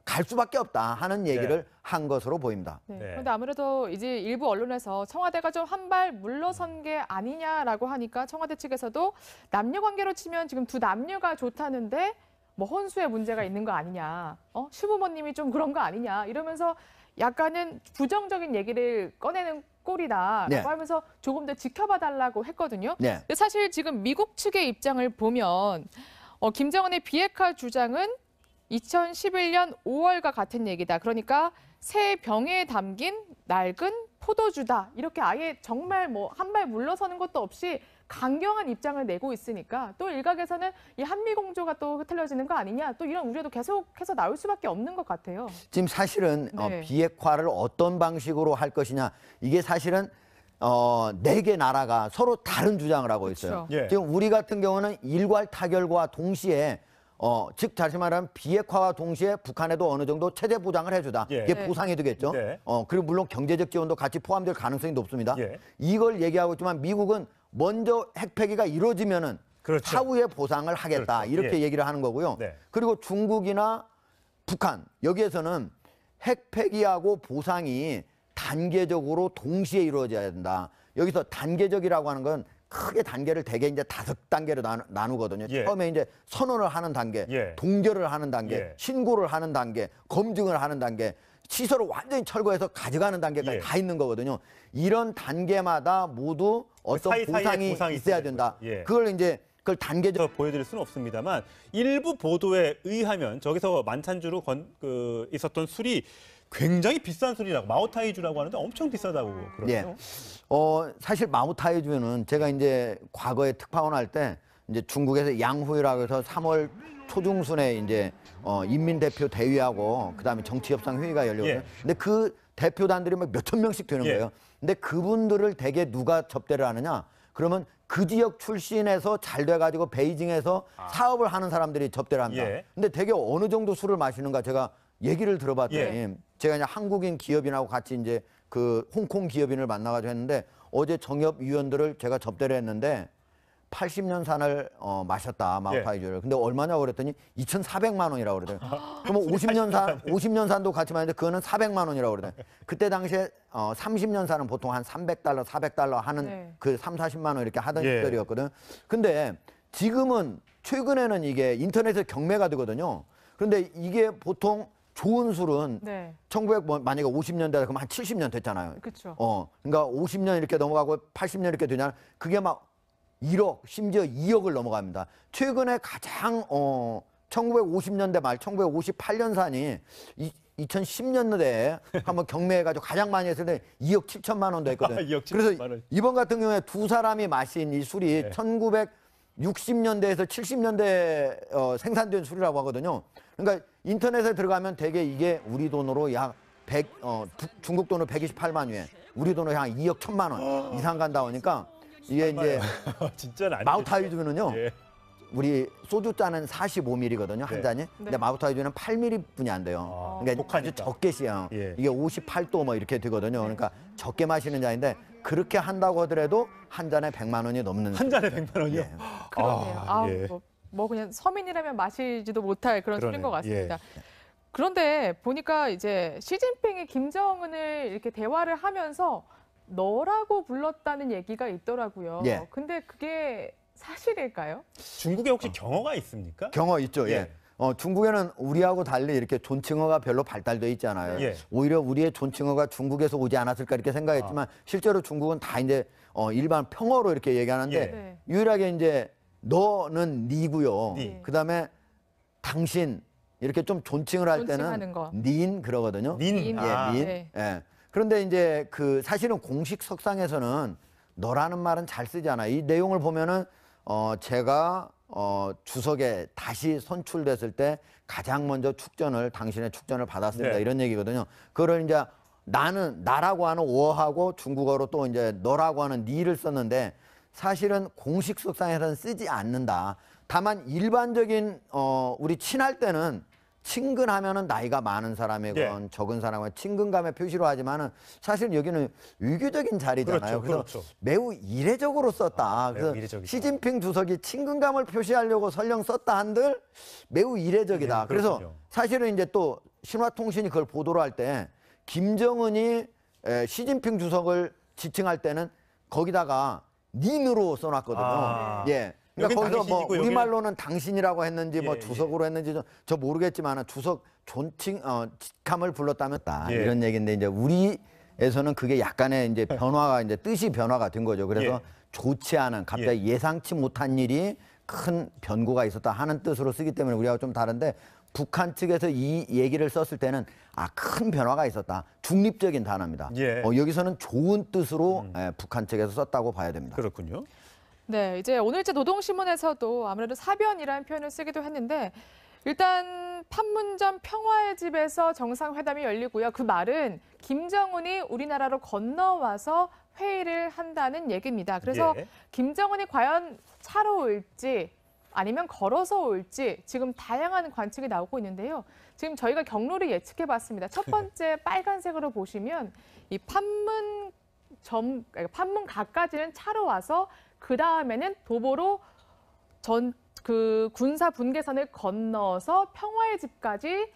갈 수밖에 없다 하는 얘기를 네. 한 것으로 보입니다. 네. 네. 그런데 아무래도 이제 일부 언론에서 청와대가 좀 한 발 물러선 게 아니냐라고 하니까 청와대 측에서도 남녀 관계로 치면 지금 두 남녀가 좋다는데 뭐 혼수에 문제가 있는 거 아니냐, 시부모님이 좀 그런 거 아니냐 이러면서 약간은 부정적인 얘기를 꺼내는 꼴이다라고 네. 하면서 조금 더 지켜봐 달라고 했거든요. 네. 근데 사실 지금 미국 측의 입장을 보면 김정은의 비핵화 주장은 2011년 5월과 같은 얘기다. 그러니까 새 병에 담긴 낡은 포도주다. 이렇게 아예 정말 뭐 한 발 물러서는 것도 없이 강경한 입장을 내고 있으니까 또 일각에서는 이 한미 공조가 또 흐트러지는 거 아니냐. 또 이런 우려도 계속해서 나올 수밖에 없는 것 같아요. 지금 사실은 네. 비핵화를 어떤 방식으로 할 것이냐 이게 사실은 4개 나라가 서로 다른 주장을 하고 있어요. 그렇죠. 예. 지금 우리 같은 경우는 일괄 타결과 동시에 즉 다시 말하면 비핵화와 동시에 북한에도 어느 정도 체제 보장을 해주다. 예. 이게 네. 보상이 되겠죠. 네. 그리고 물론 경제적 지원도 같이 포함될 가능성이 높습니다. 예. 이걸 얘기하고 있지만 미국은 먼저 핵 폐기가 이루어지면은 그렇죠. 차후에 보상을 하겠다. 그렇죠. 이렇게 예. 얘기를 하는 거고요. 네. 그리고 중국이나 북한 여기에서는 핵 폐기하고 보상이 단계적으로 동시에 이루어져야 된다. 여기서 단계적이라고 하는 건 크게 단계를 대개 이제 5단계로 나누거든요. 예. 처음에 이제 선언을 하는 단계, 예. 동결을 하는 단계, 예. 신고를 하는 단계, 검증을 하는 단계, 시설을 완전히 철거해서 가져가는 단계까지 예. 다 있는 거거든요. 이런 단계마다 모두 어떤 사이사이에 보상이 있어야 된다. 예. 그걸 이제 그걸 단계적 보여드릴 수는 없습니다만 일부 보도에 의하면 저기서 만찬주로 있었던 술이 굉장히 비싼 술이라고 마오타이주라고 하는데 엄청 비싸다고 그러죠. 예. 사실 마오타이주는 제가 이제 과거에 특파원 할 때 이제 중국에서 양후이라고 해서 3월 초중순에 이제 인민대표 대위하고 그다음에 정치협상회의가 열렸거든요. 예. 근데 그 대표단들이 막 몇천 명씩 되는 예. 거예요. 근데 그분들을 대개 누가 접대를 하느냐? 그러면 그 지역 출신에서 잘 돼가지고 베이징에서 사업을 하는 사람들이 접대를 합니다. 예. 근데 대개 어느 정도 술을 마시는가 제가 얘기를 들어봤더니 예. 제가 이제 한국인 기업인하고 같이 이제 그 홍콩 기업인을 만나가지고 했는데 어제 정협위원들을 제가 접대를 했는데 80년 산을 마셨다 마오타이주를. 근데 얼마냐고 그랬더니 2,400만 원이라고 그러더라고요. 그러면 50년 산도 같이 마셨는데 그거는 400만 원이라고 그러더라고요. 그때 당시에 30년 산은 보통 한 300달러, 400달러 하는 네. 그 3, 40만 원 이렇게 하던 예. 시절이었거든. 근데 지금은 최근에는 이게 인터넷에 경매가 되거든요. 그런데 이게 보통 좋은 술은 네. 1900 만약에 50년대 그럼 한 70년 됐잖아요. 그렇죠. 그러니까 50년 이렇게 넘어가고 80년 이렇게 되냐 그게 막 1억 심지어 2억을 넘어갑니다. 최근에 가장 1950년대 말 1958년산이 2010년대에 한번 경매해가지고 가장 많이 했을 때 2억 7천만 원도 했거든요. 2억 7천만 그래서 원. 이번 같은 경우에 두 사람이 마신 이 술이 네. 1960년대에서 70년대 생산된 술이라고 하거든요. 그러니까 인터넷에 들어가면 대개 이게 우리 돈으로 약 100, 중국 돈으로 128만 yuan, 우리 돈으로 한 2억 1천만 원 이상 간다 보니까 이게 이제 진짜는 아니죠. 마오타이주는요. 예. 우리 소주잔은 45ml거든요, 한 네. 잔이. 근데 마오타이주는 8ml뿐이 안 돼요. 그러니까 독하니까. 아주 적게 시요. 예. 이게 58도 뭐 이렇게 되거든요. 그러니까 적게 마시는 잔인데 그렇게 한다고 하더라도 한 잔에 100만 원이 넘는. 한 잔에 100만 원이요? 예. 그러네요. 예. 뭐 그냥 서민이라면 마시지도 못할 그런 술인 것 그러네요. 예. 같습니다. 그런데 보니까 이제 시진핑이 김정은을 이렇게 대화를 하면서 너라고 불렀다는 얘기가 있더라고요. 예. 근데 그게 사실일까요? 중국에 혹시 경어가 있습니까? 경어 있죠. 예. 중국에는 우리하고 달리 이렇게 존칭어가 별로 발달돼 있잖아요. 예. 오히려 우리의 존칭어가 중국에서 오지 않았을까 이렇게 생각했지만 실제로 중국은 다 이제 일반 평어로 이렇게 얘기하는데 예. 네. 유일하게 이제 너는 니고요. 니. 그다음에 당신 이렇게 좀 존칭을 할 존칭하는 때는 거. 닌 그러거든요. 닌. 닌. 아. 닌. 네. 예. 그런데 이제 그 사실은 공식 석상에서는 너라는 말은 잘 쓰지 않아요. 이 내용을 보면은 제가 주석에 다시 선출됐을 때 가장 먼저 당신의 축전을 받았습니다. 네. 이런 얘기거든요. 그걸 이제 나라고 하는 워하고 중국어로 또 이제 너라고 하는 니를 썼는데 사실은 공식 석상에서는 쓰지 않는다. 다만 일반적인 우리 친할 때는 친근하면은 나이가 많은 사람이건 예. 적은 사람이건 친근감의 표시로 하지만은 사실 여기는 위교적인 자리잖아요. 그렇죠, 그래서 그렇죠. 매우 이례적으로 썼다. 매우 그래서 이례적이다. 시진핑 주석이 친근감을 표시하려고 설령 썼다 한들 매우 이례적이다. 네, 그래서 그렇군요. 사실은 이제 또 신화통신이 그걸 보도를 할 때 김정은이 시진핑 주석을 지칭할 때는 거기다가 닌으로 써놨거든요. 아. 예. 여긴 그러니까 거기서 뭐 당신이고 우리말로는 당신이라고 했는지 뭐 예, 주석으로 했는지 저 모르겠지만 주석 직함을 불렀다면 예. 이런 얘기인데 이제 우리에서는 그게 약간의 이제 변화가 이제 뜻이 변화가 된 거죠. 그래서 예. 좋지 않은 갑자기 예상치 못한 일이 큰 변고가 있었다 하는 뜻으로 쓰기 때문에 우리하고 좀 다른데 북한 측에서 이 얘기를 썼을 때는 큰 변화가 있었다. 중립적인 단어입니다. 예. 여기서는 좋은 뜻으로 북한 측에서 썼다고 봐야 됩니다. 그렇군요. 네, 이제 오늘자 노동신문에서도 아무래도 사변이라는 표현을 쓰기도 했는데 일단 판문점 평화의 집에서 정상회담이 열리고요. 그 말은 김정은이 우리나라로 건너와서 회의를 한다는 얘기입니다. 그래서 예. 김정은이 과연 차로 올지 아니면 걸어서 올지 지금 다양한 관측이 나오고 있는데요. 지금 저희가 경로를 예측해봤습니다. 첫 번째 빨간색으로 보시면 이 판문각까지는 차로 와서 그 다음에는 도보로 그 군사 분계선을 건너서 평화의 집까지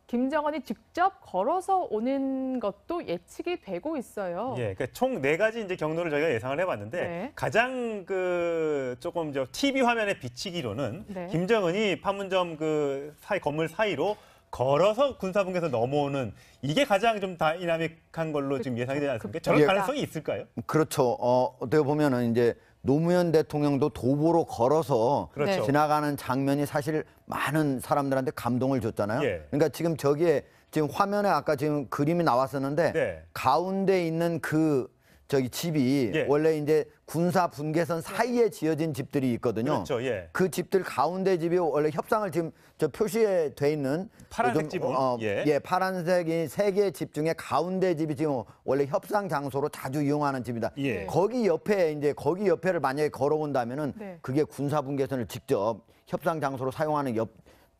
김정은이 직접 걸어서 오는 것도 예측이 되고 있어요. 예, 그러니까 총 4가지 이제 경로를 저희가 예상을 해봤는데 네. 가장 그 조금 저 TV 화면에 비치기로는 네. 김정은이 판문점 그 사이 건물 사이로 걸어서 군사분계선 넘어오는 이게 가장 좀 다이나믹한 걸로 지금 예상이 되지 않습니까? 저런 예. 가능성이 있을까요? 그렇죠. 어떻게 보면은 이제 노무현 대통령도 도보로 걸어서 그렇죠. 지나가는 장면이 사실 많은 사람들한테 감동을 줬잖아요. 예. 그러니까 지금 저기에 지금 화면에 아까 지금 그림이 나왔었는데 네. 가운데 있는 그 저기 집이 예. 원래 이제 군사 분계선 사이에 지어진 집들이 있거든요. 그렇죠. 예. 그 집들 가운데 집이 원래 협상을 지금 저 표시에 돼 있는 파란색 집은? 예, 파란색이 3개의 집 중에 가운데 집이 지금 원래 협상 장소로 자주 이용하는 집이다. 예. 거기 옆에 이제 거기 옆에를 만약에 걸어본다면은 네. 그게 군사 분계선을 직접 협상 장소로 사용하는 옆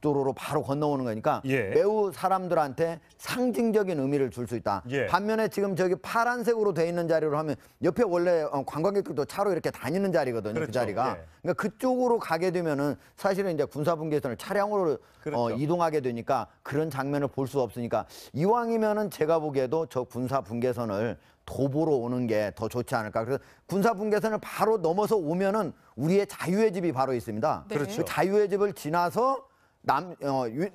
도로로 바로 건너오는 거니까 예. 매우 사람들한테 상징적인 의미를 줄 수 있다. 예. 반면에 지금 저기 파란색으로 돼 있는 자리로 하면 옆에 원래 관광객들도 차로 이렇게 다니는 자리거든요. 그렇죠. 그 자리가. 예. 그러니까 그쪽으로 가게 되면은 사실은 이제 군사분계선을 차량으로 그렇죠. 이동하게 되니까 그런 장면을 볼 수 없으니까 이왕이면은 제가 보기에도 저 군사분계선을 도보로 오는 게 더 좋지 않을까. 그래서 군사분계선을 바로 넘어서 오면은 우리의 자유의 집이 바로 있습니다. 네. 그렇죠. 그 자유의 집을 지나서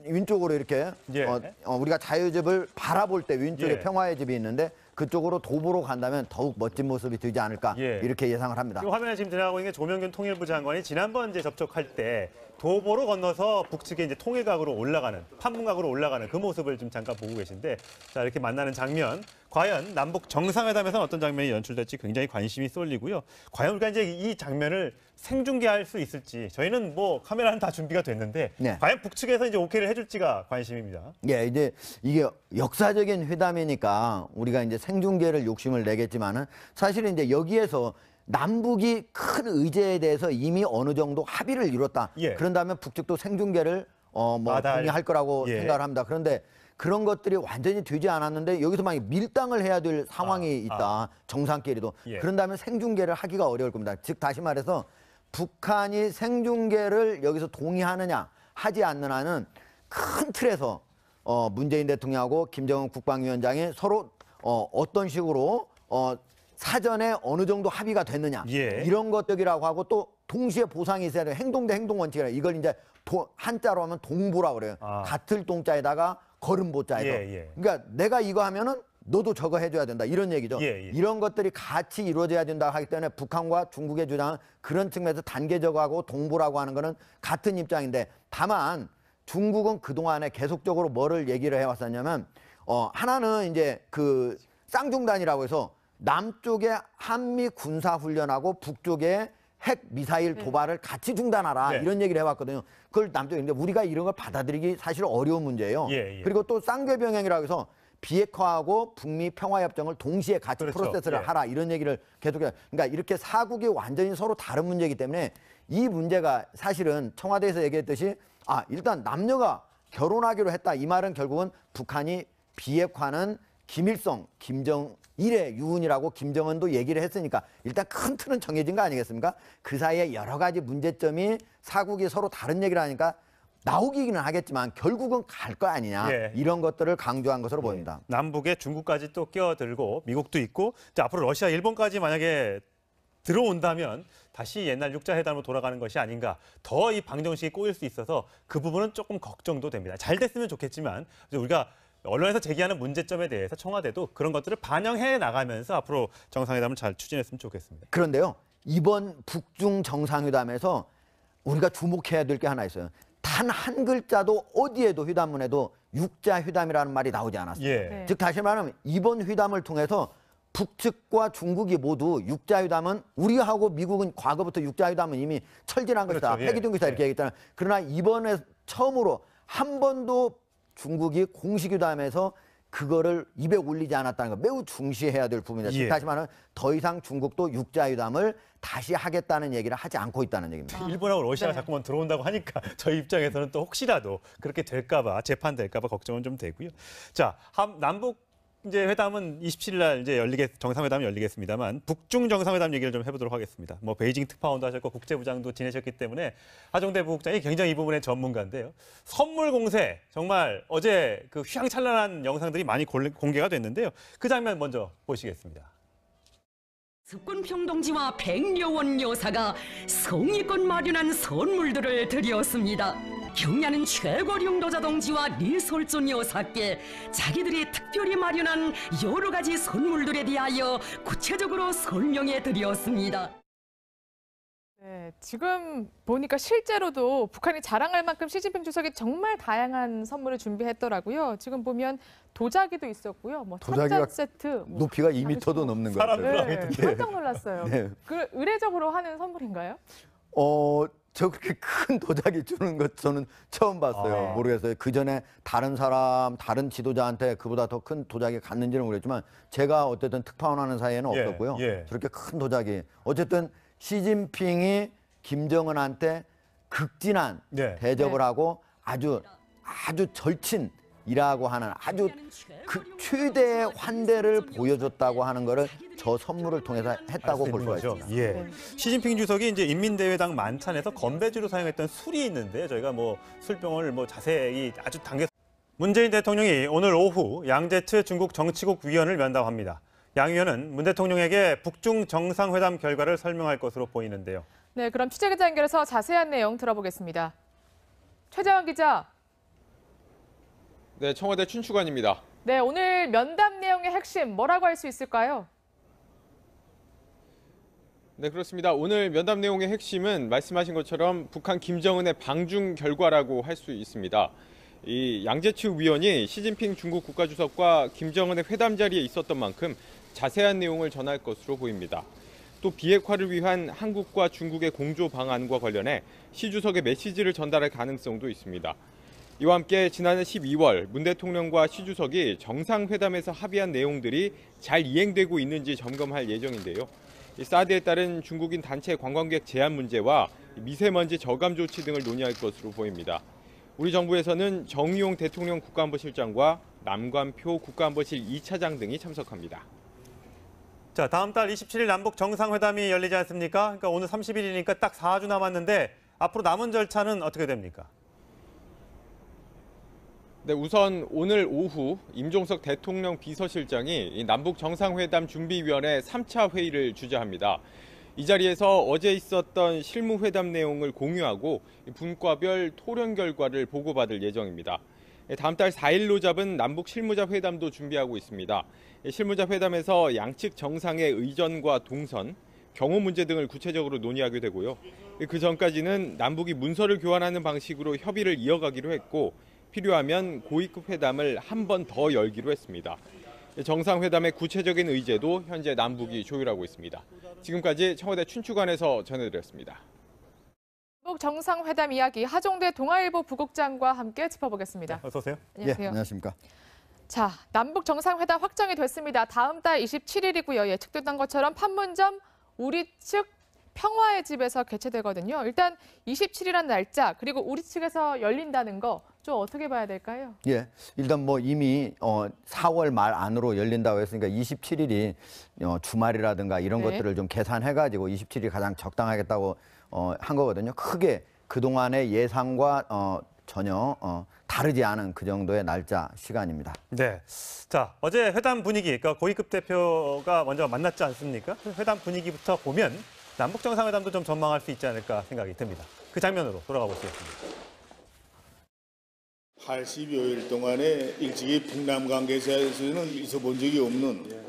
윈쪽으로 이렇게 예. 우리가 자유집을 바라볼 때 윈쪽에 예. 평화의 집이 있는데 그쪽으로 도보로 간다면 더욱 멋진 모습이 되지 않을까 예. 이렇게 예상을 합니다. 이 화면에 지금 지나가고 있는 게 조명균 통일부 장관이 지난번 이제 접촉할 때 도보로 건너서 북측에 이제 통일각으로 올라가는 판문각으로 올라가는 그 모습을 좀 잠깐 보고 계신데 자 이렇게 만나는 장면 과연 남북 정상회담에서는 어떤 장면이 연출될지 굉장히 관심이 쏠리고요. 과연 우리가 이제 이 장면을 생중계할 수 있을지 저희는 뭐 카메라는 다 준비가 됐는데 네. 과연 북측에서 이제 오케이를 해줄지가 관심입니다. 예, 이제 이게 역사적인 회담이니까 우리가 이제 생중계를 욕심을 내겠지만은 사실은 이제 여기에서 남북이 큰 의제에 대해서 이미 어느 정도 합의를 이뤘다. 예. 그런다면 북측도 생중계를 뭐 마다할- 동의할 거라고 예. 생각을 합니다. 그런데 그런 것들이 완전히 되지 않았는데 여기서 만약 밀당을 해야 될 상황이 있다. 정상끼리도. 예. 그런다면 생중계를 하기가 어려울 겁니다. 즉 다시 말해서 북한이 생중계를 여기서 동의하느냐 하지 않느냐는 큰 틀에서 문재인 대통령하고 김정은 국방위원장이 서로 어떤 식으로 사전에 어느 정도 합의가 됐느냐 예. 이런 것들이라고 하고 또 동시에 보상이 있어야 돼요. 행동 대 행동 원칙이라 이걸 이제 한자로 하면 동보라고 그래요. 아. 같을 동자에다가 걸음보자에서. 예, 예. 그러니까 내가 이거 하면은 너도 저거 해줘야 된다 이런 얘기죠. 예, 예. 이런 것들이 같이 이루어져야 된다 하기 때문에 북한과 중국의 주장은 그런 측면에서 단계적하고 동보라고 하는 거는 같은 입장인데 다만 중국은 그동안에 계속적으로 뭐를 얘기를 해왔었냐면 하나는 이제 그 쌍중단이라고 해서 남쪽에 한미 군사훈련하고 북쪽에 핵 미사일 도발을 같이 중단하라 네. 이런 얘기를 해왔거든요. 그걸 남쪽에 근데 우리가 이런 걸 받아들이기 사실 어려운 문제예요. 예, 예. 그리고 또 쌍궤병행이라고 해서 비핵화하고 북미 평화협정을 동시에 같이 그렇죠. 프로세스를 예. 하라 이런 얘기를 계속해요. 그러니까 이렇게 사국이 완전히 서로 다른 문제이기 때문에 이 문제가 사실은 청와대에서 얘기했듯이 일단 남녀가 결혼하기로 했다. 이 말은 결국은 북한이 비핵화는 김일성, 김정일의 유운이라고 김정은도 얘기를 했으니까 일단 큰 틀은 정해진 거 아니겠습니까? 그 사이에 여러 가지 문제점이 사국이 서로 다른 얘기를 하니까 나오기는 하겠지만 결국은 갈 거 아니냐 예. 이런 것들을 강조한 것으로 보입니다. 남북에 중국까지 또 끼어들고 미국도 있고 이제 앞으로 러시아, 일본까지 만약에 들어온다면 다시 옛날 육자회담으로 돌아가는 것이 아닌가. 더 이 방정식이 꼬일 수 있어서 그 부분은 조금 걱정도 됩니다. 잘 됐으면 좋겠지만 우리가 언론에서 제기하는 문제점에 대해서 청와대도 그런 것들을 반영해 나가면서 앞으로 정상회담을 잘 추진했으면 좋겠습니다. 그런데요. 이번 북중 정상회담에서 우리가 주목해야 될 게 하나 있어요. 단 한 글자도 어디에도 회담문에도 육자회담이라는 말이 나오지 않았어요. 예. 네. 즉 다시 말하면 이번 회담을 통해서 북측과 중국이 모두 육자회담은 우리하고 미국은 과거부터 육자회담은 이미 철진한 것이다. 그렇죠. 예. 폐기된 것이다 이렇게 얘기했잖아요. 그러나 이번에 처음으로 한 번도 중국이 공식 회담에서 그거를 입에 올리지 않았다는 거 매우 중시해야 될 부분이다. 즉 예. 다시 말하면 더 이상 중국도 육자회담을 다시 하겠다는 얘기를 하지 않고 있다는 얘기입니다. 일본하고 러시아가 네. 자꾸만 들어온다고 하니까 저희 입장에서는 또 혹시라도 그렇게 될까 봐 재판될까 봐 걱정은 좀 되고요. 자, 남북 이제 회담은 27일 날 이제 정상회담이 열리겠습니다만 북중 정상회담 얘기를 좀 해보도록 하겠습니다. 뭐 베이징 특파원도 하셨고 국제부장도 지내셨기 때문에 하정대 부국장이 굉장히 이 부분의 전문가인데요. 선물 공세 정말 어제 그 휘황찬란한 영상들이 많이 공개가 됐는데요. 그 장면 먼저 보시겠습니다. 석군평동지와 백려원 여사가 성의껏 마련한 선물들을 드렸습니다. 경야는 최고령도자 동지와 리솔존 여사께 자기들이 특별히 마련한 여러 가지 선물들에 대하여 구체적으로 설명해 드렸습니다. 네, 지금 보니까 실제로도 북한이 자랑할 만큼 시진핑 주석이 정말 다양한 선물을 준비했더라고요. 지금 보면 도자기도 있었고요. 뭐 도자기가 찻잔 세트, 뭐 높이가 2m도 넘는 것 같아요. 네, 깜짝 놀랐어요. 네. 그 의례적으로 하는 선물인가요? 저 그렇게 큰 도자기 주는 것 저는 처음 봤어요. 모르겠어요. 그 전에 다른 지도자한테 그보다 더 큰 도자기 갔는지는 모르겠지만 제가 어쨌든 특파원 하는 사이에는 예, 없었고요. 예. 저렇게 큰 도자기. 어쨌든 시진핑이 김정은한테 극진한 네. 대접을 네. 하고 아주 절친이라고 하는 아주 그 최대의 환대를 보여줬다고 하는 거를 저 선물을 통해서 했다고 볼 수가 있습니다. 예. 네. 시진핑 주석이 이제 인민대회당 만찬에서 건배주로 사용했던 술이 있는데 저희가 뭐 술병을 뭐 자세히 아주 문재인 대통령이 오늘 오후 양제츠 중국 정치국 위원을 면담합니다. 양 위원은 문 대통령에게 북중 정상회담 결과를 설명할 것으로 보이는데요. 네, 그럼 취재기자 연결해서 자세한 내용 들어보겠습니다. 최재원 기자. 네, 청와대 춘추관입니다. 네, 오늘 면담 내용의 핵심 뭐라고 할 수 있을까요? 네, 그렇습니다. 오늘 면담 내용의 핵심은 말씀하신 것처럼 북한 김정은의 방중 결과라고 할 수 있습니다. 이 양제츠 위원이 시진핑 중국 국가주석과 김정은의 회담 자리에 있었던 만큼 자세한 내용을 전할 것으로 보입니다. 또 비핵화를 위한 한국과 중국의 공조 방안과 관련해 시 주석의 메시지를 전달할 가능성도 있습니다. 이와 함께 지난해 12월 문 대통령과 시 주석이 정상회담에서 합의한 내용들이 잘 이행되고 있는지 점검할 예정인데요. 사드에 따른 중국인 단체 관광객 제한 문제와 미세먼지 저감 조치 등을 논의할 것으로 보입니다. 우리 정부에서는 정의용 대통령 국가안보실장과 남관표 국가안보실 2차장 등이 참석합니다. 자, 다음 달 27일 남북 정상회담이 열리지 않습니까? 그러니까 오늘 30일이니까 딱 4주 남았는데 앞으로 남은 절차는 어떻게 됩니까? 네, 우선 오늘 오후 임종석 대통령 비서실장이 이 남북 정상회담 준비위원회 3차 회의를 주재합니다. 이 자리에서 어제 있었던 실무회담 내용을 공유하고 분과별 토론 결과를 보고받을 예정입니다. 다음 달 4일로 잡은 남북 실무자 회담도 준비하고 있습니다. 실무자 회담에서 양측 정상의 의전과 동선, 경호 문제 등을 구체적으로 논의하게 되고요. 그 전까지는 남북이 문서를 교환하는 방식으로 협의를 이어가기로 했고 필요하면 고위급 회담을 한 번 더 열기로 했습니다. 정상회담의 구체적인 의제도 현재 남북이 조율하고 있습니다. 지금까지 청와대 춘추관에서 전해드렸습니다. 남북 정상회담 이야기 하정대 동아일보 부국장과 함께 짚어보겠습니다. 어서 오세요. 안녕하세요. 예, 안녕하십니까. 자, 남북 정상회담 확정이 됐습니다. 다음 달 27일이고요. 예측됐던 것처럼 판문점 우리 측 평화의 집에서 개최되거든요. 일단 27일이라는 날짜 그리고 우리 측에서 열린다는 거 좀 어떻게 봐야 될까요? 예, 일단 뭐 이미 4월 말 안으로 열린다고 했으니까 27일이 주말이라든가 이런 네. 것들을 좀 계산해가지고 27일이 가장 적당하겠다고 한 거거든요. 크게 그동안의 예상과 전혀 다르지 않은 그 정도의 날짜 시간입니다. 네. 자, 어제 회담 분위기, 그러니까 고위급 대표가 먼저 만났지 않습니까? 회담 분위기부터 보면 남북 정상회담도 좀 전망할 수 있지 않을까 생각이 듭니다. 그 장면으로 돌아가 보시겠습니다. 80여일 동안에 일찍이 북남 관계에서는 있어본 적이 없는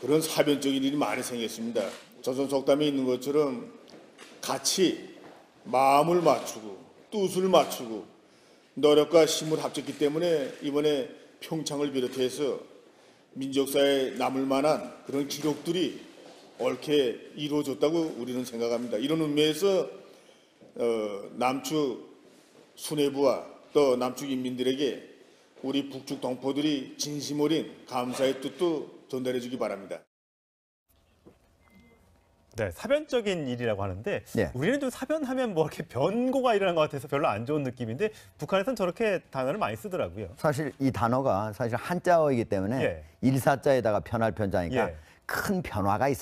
그런 사변적인 일이 많이 생겼습니다. 조선속담에 있는 것처럼 같이 마음을 맞추고 뜻을 맞추고 노력과 힘을 합쳤기 때문에 이번에 평창을 비롯해서 민족사에 남을 만한 그런 기록들이 옳게 이루어졌다고 우리는 생각합니다. 이런 의미에서 남측 수뇌부와 또 남측 인민들에게 우리 북측 동포들이 진심 어린 감사의 뜻도 전달해 주기 바랍니다. 네, 사변적인 일이라고 하는데 네. 우리는 좀 사변하면 뭐 이렇게 변고가 일어난 것 같아서 별로 안 좋은 느낌인데 북한에서는 저렇게 단어를 많이 쓰더라고요. 사실 이 단어가 사실 한자어이기 때문에 예. 일사자에다가 편할 편자니까 예. 큰 변화가 있었다.